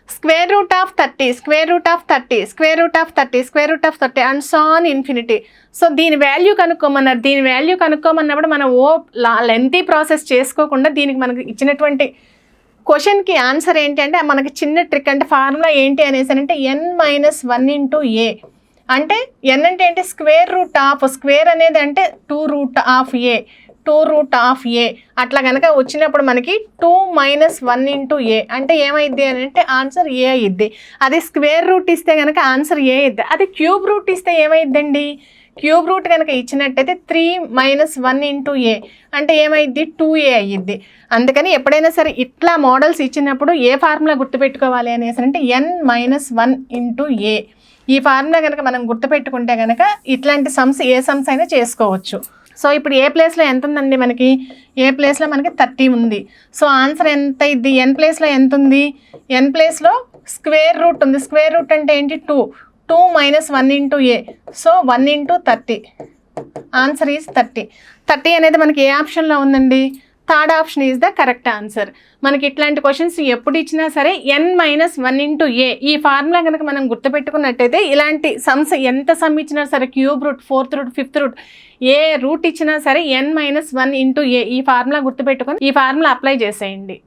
Square root of 30, square root of 30, square root of 30, square root of 30 and so on infinity. So దీని value కనుక్కోమన్నారు. దీని value కనుక్కోమన్నప్పుడు మనం lengthy process చేసుకోకుండా దీనికి మనకి ఇచ్చినటువంటి క్వశ్చన్కి ఆన్సర్ ఏంటి అంటే మనకి చిన్న ట్రిక్ అంటే ఫార్ములా ఏంటి అనేసి అంటే n-1 × a. అంటే n అంటే ఏంటి, స్క్వేర్ రూట్ ఆఫ్, స్క్వేర్ అనేది అంటే 2 రూట్ ఆఫ్ a అట్లా కనుక వచ్చినప్పుడు మనకి 2-1 × a అంటే ఏమైద్ది అని అంటే ఆన్సర్ a అయ్యిద్ది. అది స్క్వేర్ రూట్ ఇస్తే కనుక ఆన్సర్ a అయ్యిద్ది. అది క్యూబ్ రూట్ ఇస్తే ఏమైద్దండి, క్యూబ్ రూట్ కనుక ఇచ్చినట్టయితే 3-1 × a అంటే ఏమైద్ది 2a అయ్యిద్ది. అందుకని ఎప్పుడైనా సరే ఇట్లా మోడల్స్ ఇచ్చినప్పుడు ఏ ఫార్ములా గుర్తుపెట్టుకోవాలి అనేసి అంటే n-1 × a. ఈ ఫార్ములా కనుక మనం గుర్తుపెట్టుకుంటే కనుక ఇట్లాంటి సమ్స్ ఏ సమ్స్ అయినా చేసుకోవచ్చు. సో ఇప్పుడు ఏ ప్లేస్లో ఎంత ఉందండి, మనకి ఏ ప్లేస్లో మనకి 30 ఉంది. సో ఆన్సర్ ఎంత ఇది, ఎన్ ప్లేస్లో ఎంత ఉంది, ఎన్ ప్లేస్లో స్క్వేర్ రూట్ ఉంది. స్క్వేర్ రూట్ అంటే ఏంటి 2-1 × a. So 1 × 30 answer is 30. 30 అనేది మనకి ఏ ఆప్షన్లో ఉందండి, third option is the correct answer. మనకి ఇట్లాంటి క్వశ్చన్స్ ఎప్పుడు ఇచ్చినా సరే n-1 × a ఈ ఫార్ములా కనుక మనం గుర్తుపెట్టుకున్నట్టయితే ఇలాంటి సమ్స్ ఎంత సమ్ ఇచ్చినా సరే cube root, fourth root, fifth root ఏ రూట్ ఇచ్చినా సరే n-1 × a ఈ ఫార్ములా గుర్తుపెట్టుకొని ఈ ఫార్ములా అప్లై చేసేయండి.